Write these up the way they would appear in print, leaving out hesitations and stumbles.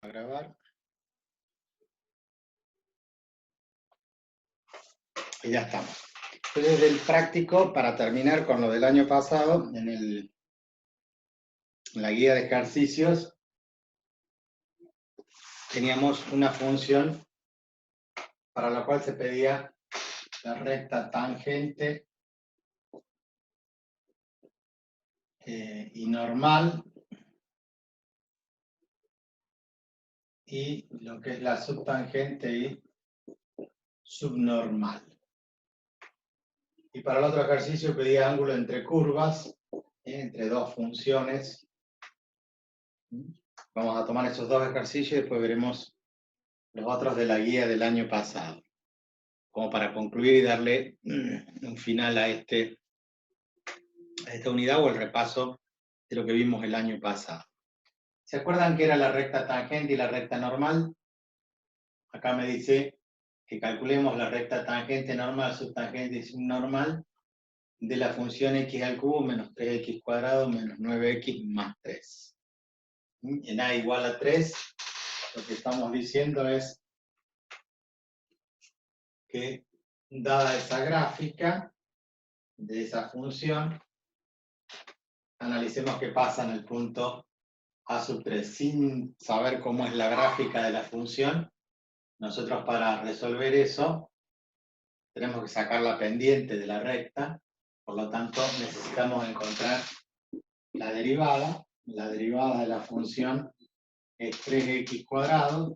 grabar. Y ya estamos. Entonces, del práctico, para terminar con lo del año pasado, en la guía de ejercicios, teníamos una función para la cual se pedía la recta tangente y normal, y lo que es la subtangente y subnormal. Y para el otro ejercicio pedía ángulo entre curvas, entre dos funciones. Vamos a tomar esos dos ejercicios y después veremos los otros de la guía del año pasado, como para concluir y darle un final a esta unidad o el repaso de lo que vimos el año pasado. ¿Se acuerdan que era la recta tangente y la recta normal? Acá me dice que calculemos la recta tangente normal, subtangente y subnormal de la función x al cubo menos 3x cuadrado menos 9x más 3. En a igual a 3, lo que estamos diciendo es que, dada esa gráfica de esa función, analicemos qué pasa en el punto a sub 3. Sin saber cómo es la gráfica de la función, nosotros para resolver eso tenemos que sacar la pendiente de la recta, por lo tanto necesitamos encontrar la derivada. La derivada de la función es 3x cuadrado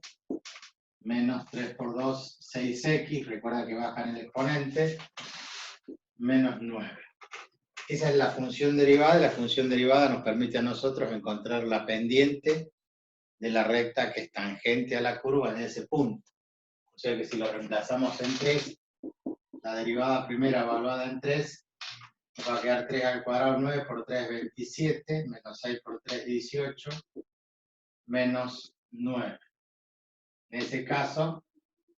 menos 3 por 2, 6x, recuerda que bajan el exponente, menos 9. Esa es la función derivada, y la función derivada nos permite a nosotros encontrar la pendiente de la recta que es tangente a la curva en ese punto. O sea que si lo reemplazamos en 3, la derivada primera evaluada en 3, nos va a quedar 3 al cuadrado, 9 por 3, 27, menos 6 por 3, 18, menos 9. En ese caso,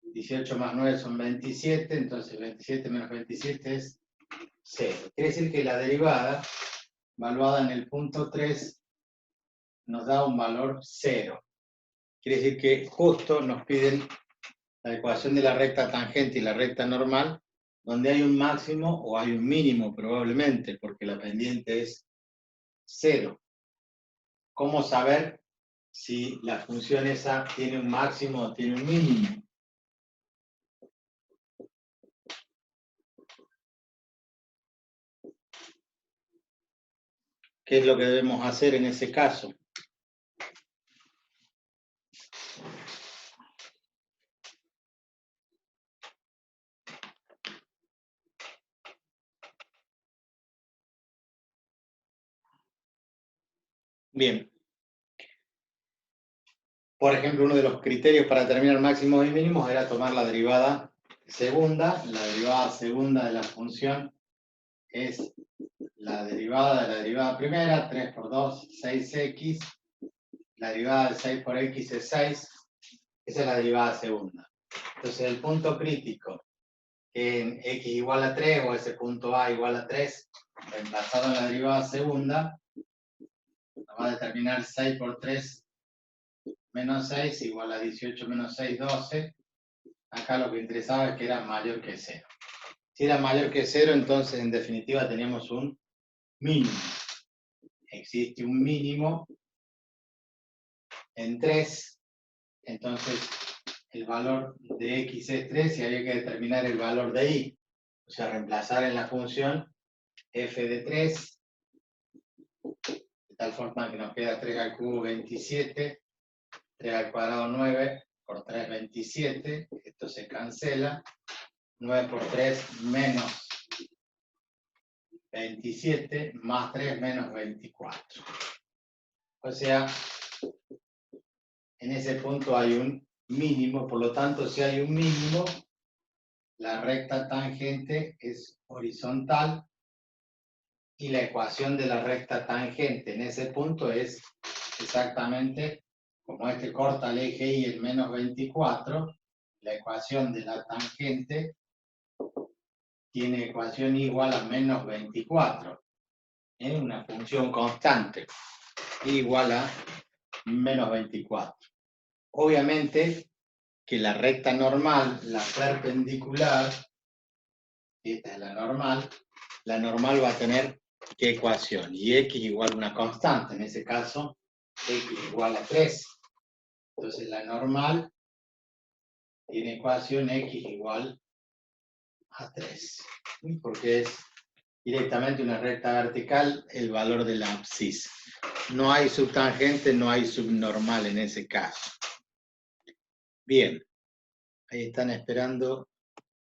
18 más 9 son 27, entonces 27 menos 27 es 0. Quiere decir que la derivada, evaluada en el punto 3, nos da un valor 0. Quiere decir que justo nos piden la ecuación de la recta tangente y la recta normal, donde hay un máximo o hay un mínimo probablemente, porque la pendiente es 0. ¿Cómo saber si la función esa tiene un máximo o tiene un mínimo? ¿Qué es lo que debemos hacer en ese caso? Bien. Por ejemplo, uno de los criterios para determinar máximos y mínimos era tomar la derivada segunda. La derivada segunda de la función es la derivada de la derivada primera, 3 por 2, 6x. La derivada de 6 por x es 6. Esa es la derivada segunda. Entonces, el punto crítico en x igual a 3 o ese punto a igual a 3, reemplazado en la derivada segunda, nos va a determinar 6 por 3 menos 6 igual a 18 menos 6, 12. Acá lo que interesaba es que era mayor que 0. Si era mayor que 0, entonces en definitiva teníamos un mínimo. Existe un mínimo en 3, entonces el valor de x es 3 y había que determinar el valor de y. O sea, reemplazar en la función f de 3, de tal forma que nos queda 3 al cubo 27, 3 al cuadrado 9, por 3 27, esto se cancela, 9 por 3 menos 27, más 3 menos 24. O sea, en ese punto hay un mínimo, por lo tanto, si hay un mínimo, la recta tangente es horizontal y la ecuación de la recta tangente en ese punto es exactamente como este corta el eje y el menos 24, la ecuación de la tangente tiene ecuación igual a menos 24. Es una función constante igual a menos 24. obviamente que la recta normal, la perpendicular, esta es la normal va a tener ¿qué ecuación? Y x igual a una constante, en ese caso, x igual a 3. Entonces la normal tiene ecuación x igual a 3, porque es directamente una recta vertical el valor de la abscisa. No hay subtangente, no hay subnormal en ese caso. Bien, ahí están esperando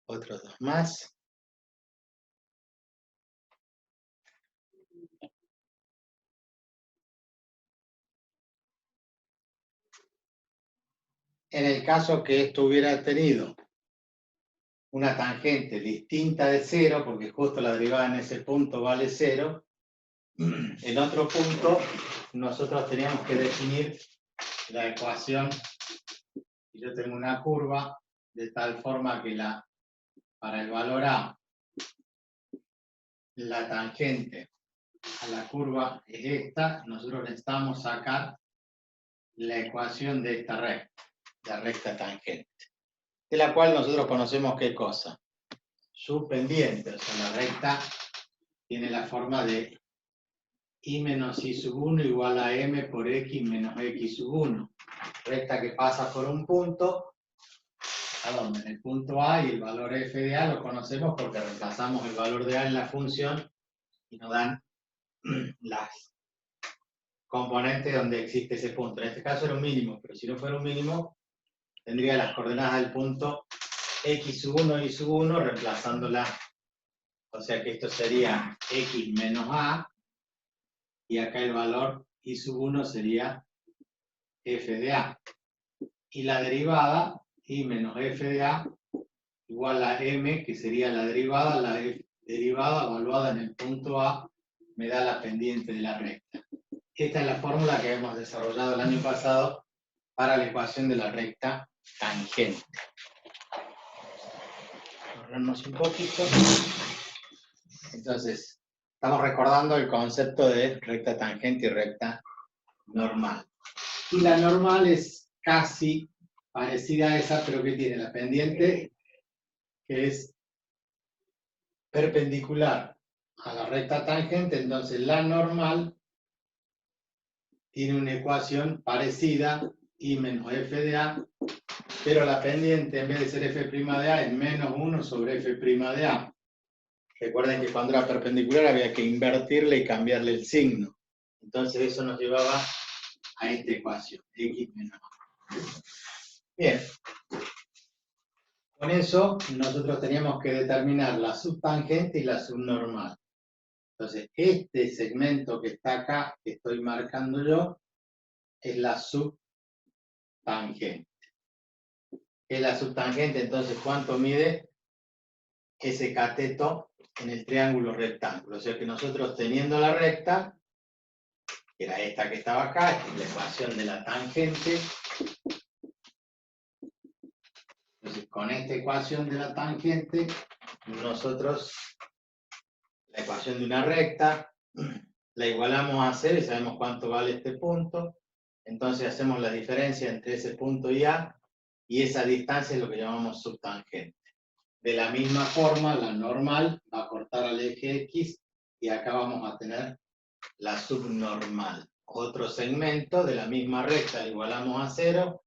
otros dos más. En el caso que esto hubiera tenido una tangente distinta de 0, porque justo la derivada en ese punto vale 0, en otro punto nosotros teníamos que definir la ecuación. Yo tengo una curva de tal forma que para el valor A, la tangente a la curva es esta, nosotros necesitamos sacar la ecuación de esta recta, la recta tangente, de la cual nosotros conocemos qué cosa, su pendiente, o sea, la recta tiene la forma de y menos y sub 1 igual a m por x menos x sub 1, recta que pasa por un punto, ¿a dónde? En el punto A, y el valor f de A lo conocemos porque reemplazamos el valor de A en la función y nos dan las componentes donde existe ese punto. En este caso era un mínimo, pero si no fuera un mínimo, tendría las coordenadas del punto x sub 1 y sub 1 reemplazándola. O sea que esto sería x menos a, y acá el valor y sub 1 sería f de a. Y la derivada, y menos f de a, igual a m, que sería la derivada evaluada en el punto A, me da la pendiente de la recta. Esta es la fórmula que hemos desarrollado el año pasado para la ecuación de la recta tangente. Ahorrarnos un poquito. Entonces, estamos recordando el concepto de recta tangente y recta normal. Y la normal es casi parecida a esa, pero que tiene la pendiente que es perpendicular a la recta tangente, entonces la normal tiene una ecuación parecida, y menos f de a, pero la pendiente en vez de ser f' de a es menos 1 sobre f' de a. Recuerden que cuando era perpendicular había que invertirle y cambiarle el signo. Entonces eso nos llevaba a esta ecuación, x menos a. Bien. Con eso nosotros teníamos que determinar la subtangente y la subnormal. Entonces, este segmento que está acá, que estoy marcando yo, es la subtangente. Es la subtangente, entonces, ¿cuánto mide ese cateto en el triángulo rectángulo? O sea que nosotros teniendo la recta, que era esta que estaba acá, esta es la ecuación de la tangente. Entonces, con esta ecuación de la tangente, nosotros, la ecuación de una recta, la igualamos a 0 y sabemos cuánto vale este punto. Entonces hacemos la diferencia entre ese punto y A, y esa distancia es lo que llamamos subtangente. De la misma forma, la normal va a cortar al eje X, y acá vamos a tener la subnormal. Otro segmento de la misma recta, igualamos a 0,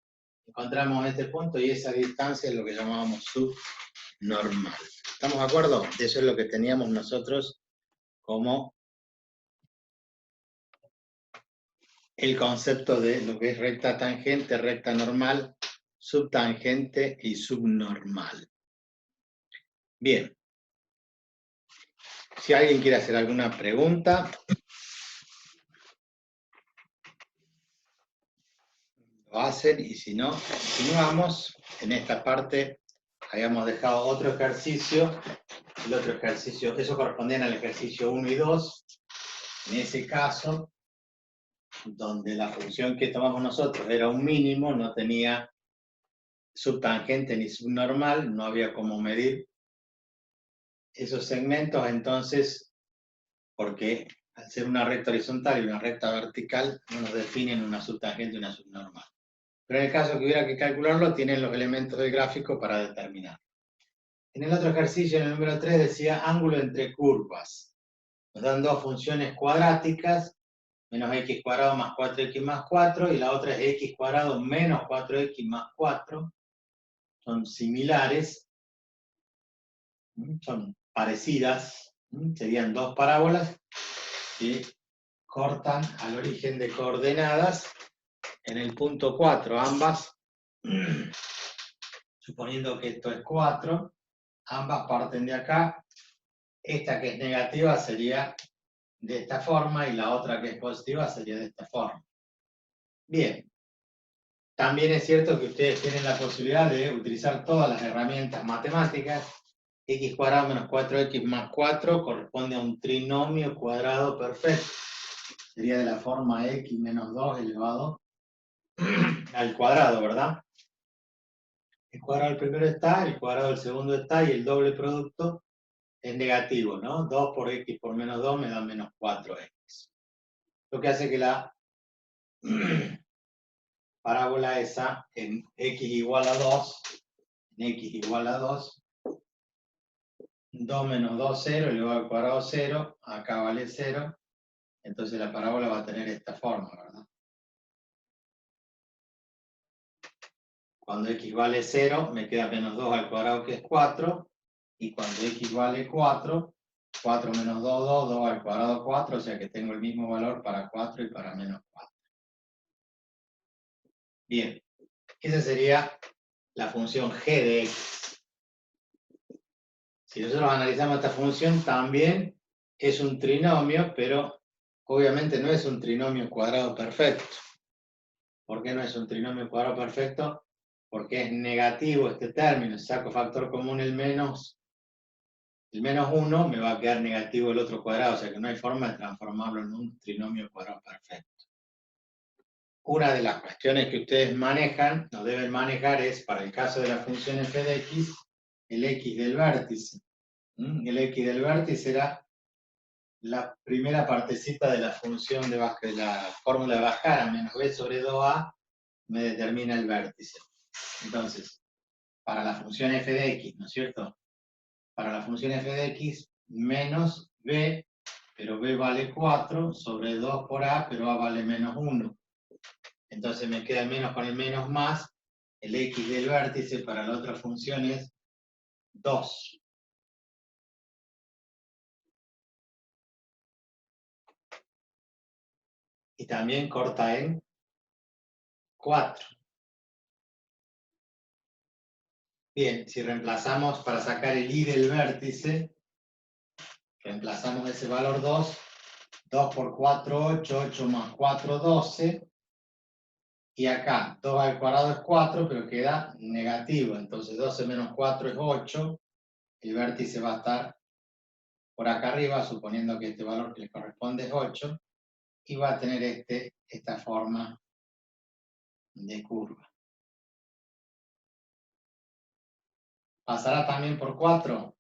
encontramos este punto y esa distancia es lo que llamábamos subnormal. ¿Estamos de acuerdo? Eso es lo que teníamos nosotros como el concepto de lo que es recta tangente, recta normal, subtangente y subnormal. Bien. Si alguien quiere hacer alguna pregunta, lo hacen, y si no, continuamos. En esta parte habíamos dejado otro ejercicio. El otro ejercicio, eso correspondía al ejercicio 1 y 2. En ese caso, donde la función que tomamos nosotros era un mínimo, no tenía subtangente ni subnormal, no había cómo medir esos segmentos, entonces, porque al ser una recta horizontal y una recta vertical, no nos definen una subtangente y una subnormal. Pero en el caso que hubiera que calcularlo, tienen los elementos del gráfico para determinar. En el otro ejercicio, en el número 3, decía ángulo entre curvas. Nos dan dos funciones cuadráticas, menos x cuadrado más 4x más 4, y la otra es x cuadrado menos 4x más 4. Son similares, son parecidas, serían dos parábolas que cortan al origen de coordenadas en el punto 4, ambas, suponiendo que esto es 4, ambas parten de acá. Esta que es negativa sería de esta forma y la otra que es positiva sería de esta forma. Bien, también es cierto que ustedes tienen la posibilidad de utilizar todas las herramientas matemáticas. X cuadrado menos 4x más 4 corresponde a un trinomio cuadrado perfecto. Sería de la forma x menos 2 elevado al cuadrado, ¿verdad? El cuadrado del primero está, el cuadrado del segundo está y el doble producto es negativo, ¿no? 2 por x por menos 2 me da menos 4x. Lo que hace que la parábola esa en x igual a 2, en x igual a 2, 2 menos 2, 0, elevado al cuadrado 0, acá vale 0, entonces la parábola va a tener esta forma, ¿verdad? Cuando x vale 0, me queda menos 2 al cuadrado que es 4, y cuando x vale 4, 4 menos 2, 2, 2 al cuadrado 4, o sea que tengo el mismo valor para 4 y para menos 4. Bien, esa sería la función g de x. Si nosotros analizamos esta función, también es un trinomio, pero obviamente no es un trinomio cuadrado perfecto. ¿Por qué no es un trinomio cuadrado perfecto? Porque es negativo este término. Si saco factor común el menos 1, me va a quedar negativo el otro cuadrado, o sea que no hay forma de transformarlo en un trinomio cuadrado perfecto. Una de las cuestiones que ustedes manejan, o deben manejar, es, para el caso de la función f de x, el x del vértice. El x del vértice era la primera partecita de la función de la fórmula de Bajara, menos b sobre 2a, me determina el vértice. Entonces, para la función f de x, ¿no es cierto? Para la función f de x, menos b, pero b vale 4, sobre 2 por a, pero a vale menos 1. Entonces me queda el menos con el menos más, el x del vértice para la otra función es 2. Y también corta en 4. Bien, si reemplazamos para sacar el y del vértice, reemplazamos ese valor 2, 2 por 4, 8, 8 más 4, 12, y acá 2 al cuadrado es 4, pero queda negativo, entonces 12 menos 4 es 8, el vértice va a estar por acá arriba, suponiendo que este valor que le corresponde es 8, y va a tener esta forma de curva. Pasará también por 4,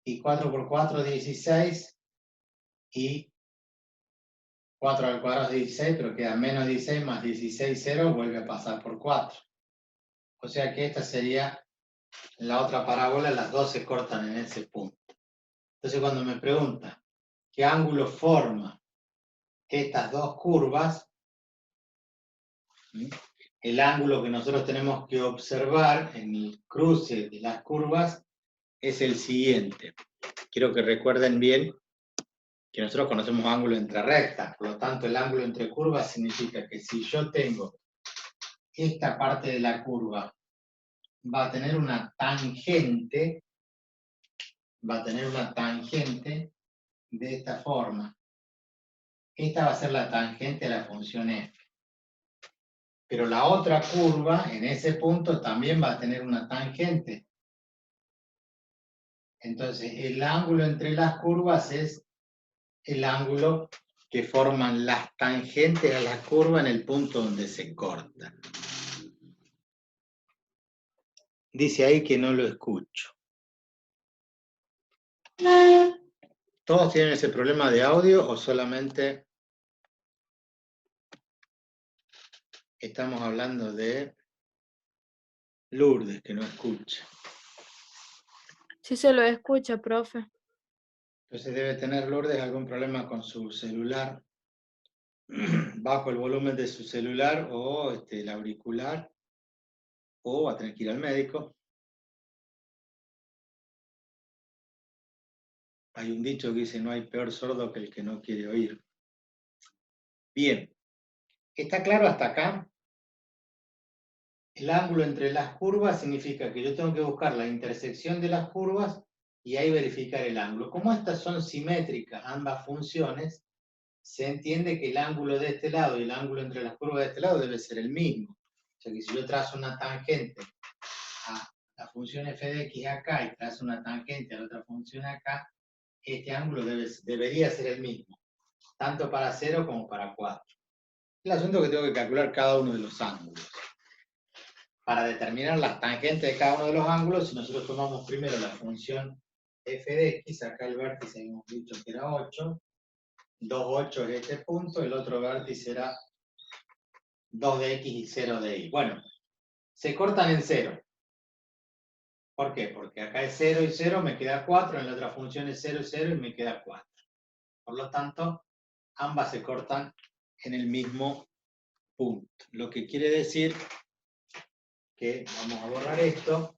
y 4 por 4 es 16, y 4 al cuadrado es 16, pero queda menos 16 más 16, 0, vuelve a pasar por 4. O sea que esta sería la otra parábola, las dos se cortan en ese punto. Entonces cuando me preguntan qué ángulo forma estas dos curvas, el ángulo que nosotros tenemos que observar en el cruce de las curvas es el siguiente. Quiero que recuerden bien que nosotros conocemos ángulo entre rectas, por lo tanto el ángulo entre curvas significa que si yo tengo esta parte de la curva va a tener una tangente, de esta forma. Esta va a ser la tangente a la función f. Pero la otra curva, en ese punto, también va a tener una tangente. Entonces, el ángulo entre las curvas es el ángulo que forman las tangentes a la curva en el punto donde se corta. Dice ahí que no lo escucho. ¿Todos tienen ese problema de audio o solamente Estamos hablando de Lourdes, que no escucha. Sí se lo escucha, profe. Entonces debe tener Lourdes algún problema con su celular, bajo el volumen de su celular o el auricular, o va a tener que ir al médico. Hay un dicho que dice, no hay peor sordo que el que no quiere oír. Bien, ¿está claro hasta acá? El ángulo entre las curvas significa que yo tengo que buscar la intersección de las curvas y ahí verificar el ángulo. Como estas son simétricas, ambas funciones, se entiende que el ángulo de este lado y el ángulo entre las curvas de este lado debe ser el mismo. O sea que si yo trazo una tangente a la función f de x acá y trazo una tangente a la otra función acá, este ángulo debería ser el mismo, tanto para 0 como para 4. El asunto es que tengo que calcular cada uno de los ángulos. Para determinar las tangentes de cada uno de los ángulos, si nosotros tomamos primero la función f de x, acá el vértice habíamos dicho que era 8, 2, 8 es este punto, el otro vértice era 2 de x y 0 de y. Bueno, se cortan en 0. ¿Por qué? Porque acá es 0 y 0, me queda 4, en la otra función es 0 y 0 y me queda 4. Por lo tanto, ambas se cortan en el mismo punto. Lo que quiere decir que, vamos a borrar esto,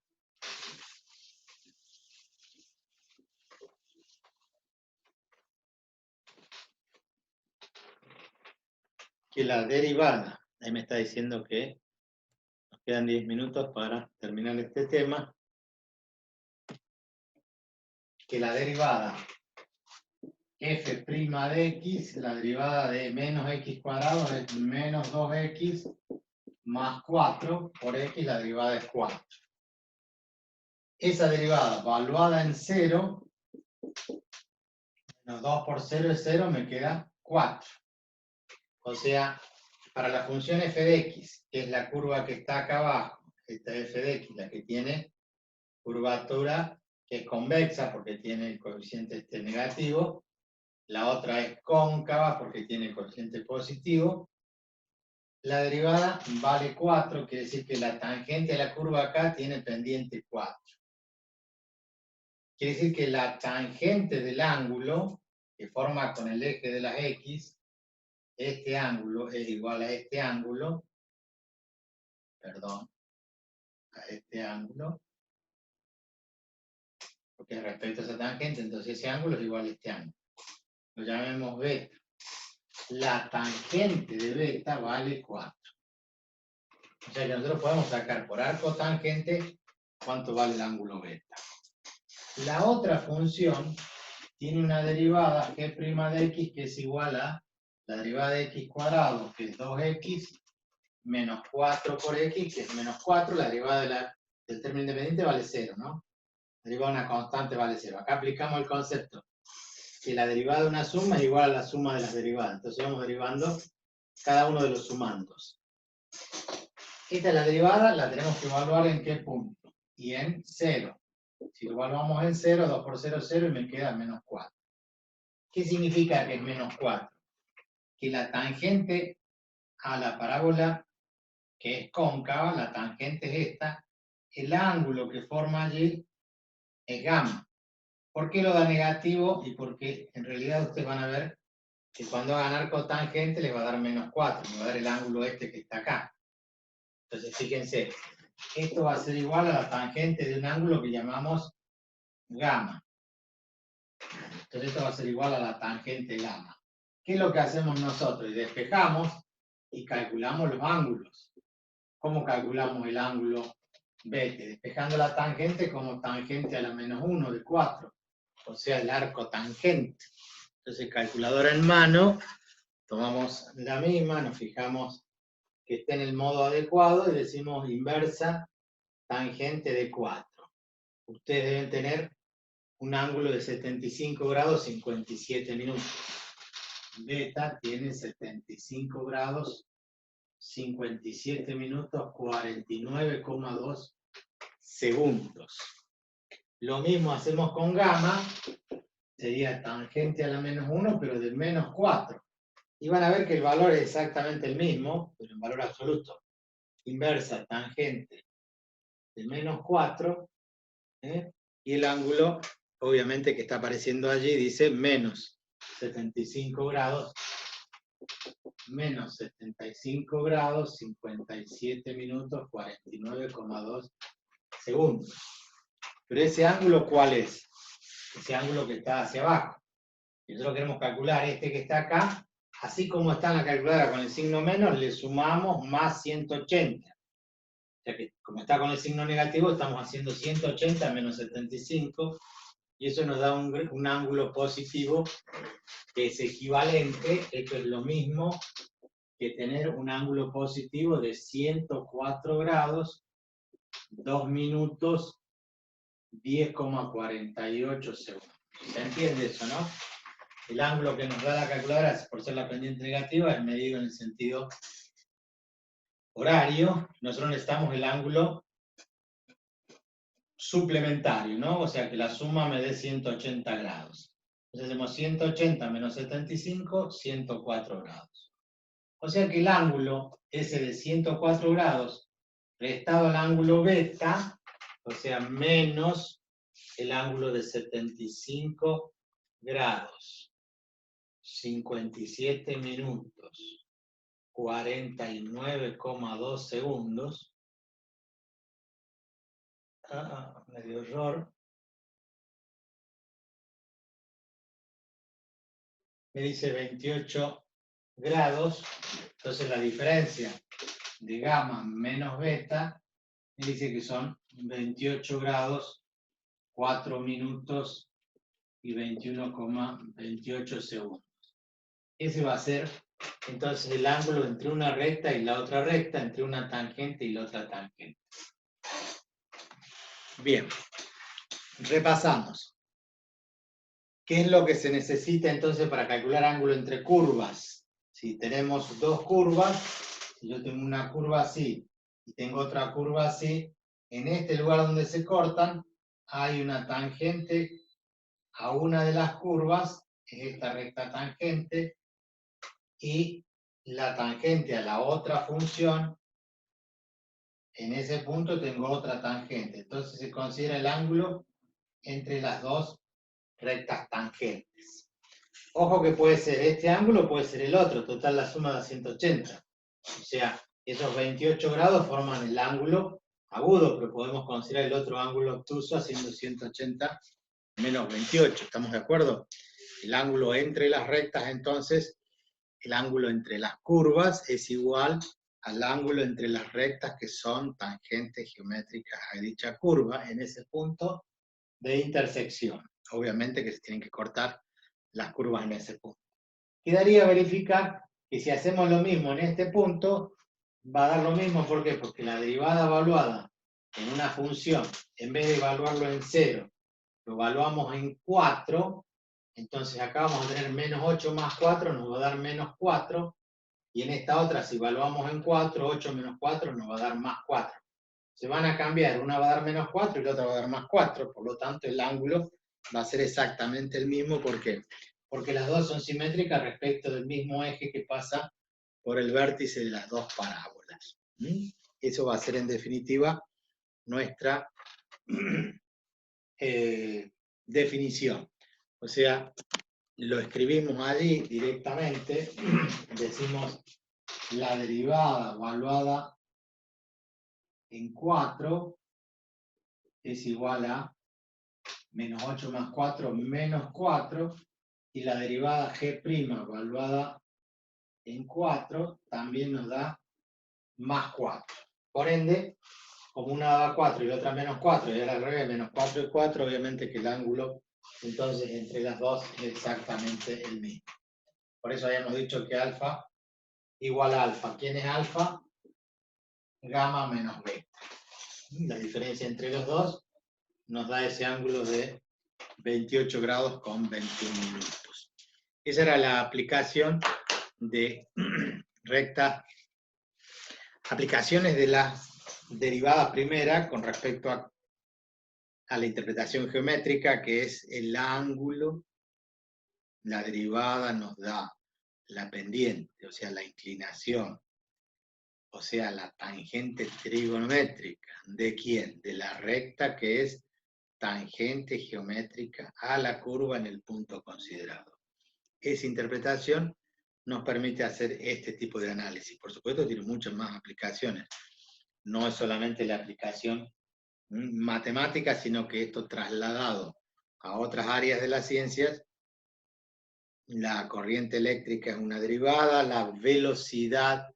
que la derivada, ahí me está diciendo que nos quedan 10 minutos para terminar este tema, que la derivada f' de x, la derivada de menos x cuadrado es menos 2x más 4 por x, la derivada es 4. Esa derivada valuada en 0, menos 2 por 0 es 0, me queda 4. O sea, para la función f de x, que es la curva que está acá abajo, esta f de x, la que tiene curvatura que es convexa porque tiene el coeficiente negativo, la otra es cóncava porque tiene el coeficiente positivo. La derivada vale 4, quiere decir que la tangente de la curva acá tiene pendiente 4. Quiere decir que la tangente del ángulo que forma con el eje de las x, este ángulo es igual a este ángulo, perdón, a este ángulo, porque respecto a esa tangente, entonces ese ángulo es igual a este ángulo. Lo llamemos beta. La tangente de beta vale 4. O sea que nosotros podemos sacar por arco tangente cuánto vale el ángulo beta. La otra función tiene una derivada g' de x que es igual a la derivada de x cuadrado, que es 2x, menos 4 por x, que es menos 4. La derivada del término independiente vale 0, ¿no? La derivada de una constante vale 0. Acá aplicamos el concepto que la derivada de una suma es igual a la suma de las derivadas. Entonces vamos derivando cada uno de los sumandos. Esta es la derivada, la tenemos que evaluar en qué punto. Y en 0. Si lo evaluamos en 0, 2 por 0 es 0 y me queda menos 4. ¿Qué significa que es menos 4? Que la tangente a la parábola que es cóncava, la tangente es esta, el ángulo que forma allí es gamma. ¿Por qué lo da negativo? Y porque en realidad ustedes van a ver que cuando hagan arco tangente les va a dar menos 4, les va a dar el ángulo este que está acá. Entonces fíjense, esto va a ser igual a la tangente de un ángulo que llamamos gamma. Entonces esto va a ser igual a la tangente gamma. ¿Qué es lo que hacemos nosotros? Despejamos y calculamos los ángulos. ¿Cómo calculamos el ángulo beta? Despejando la tangente como tangente a la menos 1 de 4. O sea, el arco tangente. Entonces, calculadora en mano, tomamos la misma, nos fijamos que esté en el modo adecuado y decimos inversa tangente de 4. Ustedes deben tener un ángulo de 75 grados 57 minutos. Beta tiene 75 grados 57 minutos 49,2 segundos. Lo mismo hacemos con gamma, sería tangente a la menos 1, pero de menos 4. Y van a ver que el valor es exactamente el mismo, pero en valor absoluto. inversa tangente de menos 4, y el ángulo, obviamente que está apareciendo allí, dice menos 75 grados, menos 75 grados, 57 minutos, 49,2 segundos. Pero ese ángulo, ¿cuál es? Ese ángulo que está hacia abajo. Y nosotros queremos calcular este que está acá, así como está en la calculadora con el signo menos, le sumamos más 180. O sea que como está con el signo negativo, estamos haciendo 180 menos 75, y eso nos da un ángulo positivo que es equivalente, esto es lo mismo que tener un ángulo positivo de 104 grados, 2 minutos, 10,48 segundos. ¿Se entiende eso, no? El ángulo que nos da la calculadora, por ser la pendiente negativa, es medido en el sentido horario. Nosotros necesitamos el ángulo suplementario, ¿no? O sea, que la suma me dé 180 grados. Entonces hacemos 180 menos 75, 104 grados. O sea que el ángulo ese de 104 grados, restado al ángulo beta, o sea, menos el ángulo de 75 grados, 57 minutos, 49,2 segundos. Me dio error. Me dice 28 grados, entonces la diferencia de gamma menos beta me dice que son 28 grados, 4 minutos y 21,28 segundos. Ese va a ser entonces el ángulo entre una recta y la otra recta, entre una tangente y la otra tangente. Bien, repasamos. ¿Qué es lo que se necesita entonces para calcular ángulo entre curvas? Si tenemos dos curvas, si yo tengo una curva así y tengo otra curva así, en este lugar donde se cortan hay una tangente a una de las curvas, es esta recta tangente, y la tangente a la otra función, en ese punto tengo otra tangente. Entonces se considera el ángulo entre las dos rectas tangentes. Ojo que puede ser este ángulo, puede ser el otro, total la suma da 180. O sea, esos 28 grados forman el ángulo agudo, pero podemos considerar el otro ángulo obtuso haciendo 180 menos 28, ¿estamos de acuerdo? El ángulo entre las rectas, entonces, el ángulo entre las curvas es igual al ángulo entre las rectas que son tangentes geométricas a dicha curva en ese punto de intersección. Obviamente que se tienen que cortar las curvas en ese punto. Quedaría verificar que si hacemos lo mismo en este punto, va a dar lo mismo. ¿Por qué? Porque la derivada evaluada en una función, en vez de evaluarlo en 0, lo evaluamos en 4, entonces acá vamos a tener menos 8 más 4, nos va a dar menos 4, y en esta otra, si evaluamos en 4, 8 menos 4, nos va a dar más 4. Se van a cambiar, una va a dar menos 4 y la otra va a dar más 4, por lo tanto el ángulo va a ser exactamente el mismo. ¿Por qué? Porque las dos son simétricas respecto del mismo eje que pasa por el vértice de las dos parábolas. Eso va a ser en definitiva nuestra definición. O sea, lo escribimos allí directamente, decimos la derivada evaluada en 4 es igual a menos 8 más 4 menos 4, y la derivada g' evaluada en 4 también nos da más 4. Por ende, como una da 4 y la otra menos 4, y ahora al revés, menos 4 y 4, obviamente que el ángulo entonces entre las dos es exactamente el mismo. Por eso habíamos dicho que alfa igual a alfa. ¿Quién es alfa? Gamma menos beta. La diferencia entre los dos nos da ese ángulo de 28 grados con 21 minutos. Esa era la aplicación de recta, aplicaciones de las derivadas primera con respecto a la interpretación geométrica, que es el ángulo. La derivada nos da la pendiente, o sea, la inclinación o sea, la tangente trigonométrica. ¿De quién? De la recta que es tangente geométrica a la curva en el punto considerado. Esa interpretación nos permite hacer este tipo de análisis. Por supuesto, tiene muchas más aplicaciones. No es solamente la aplicación matemática, sino que esto trasladado a otras áreas de las ciencias, la corriente eléctrica es una derivada, la velocidad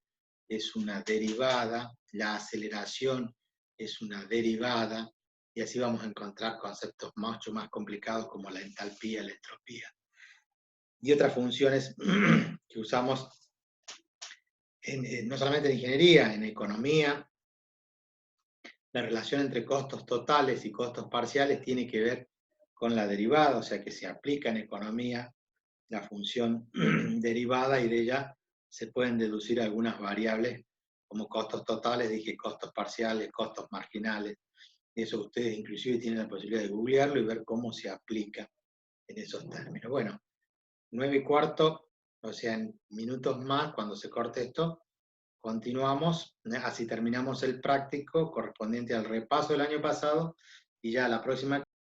es una derivada, la aceleración es una derivada, y así vamos a encontrar conceptos mucho más complicados como la entalpía, la entropía. Y otras funciones que usamos no solamente en ingeniería, en economía. La relación entre costos totales y costos parciales tiene que ver con la derivada, o sea que se aplica en economía la función derivada y de ella se pueden deducir algunas variables como costos totales, dije costos parciales, costos marginales. Eso ustedes inclusive tienen la posibilidad de googlearlo y ver cómo se aplica en esos términos. Bueno, 9:15, o sea, en minutos más, cuando se corte esto, continuamos, así terminamos el práctico correspondiente al repaso del año pasado y ya la próxima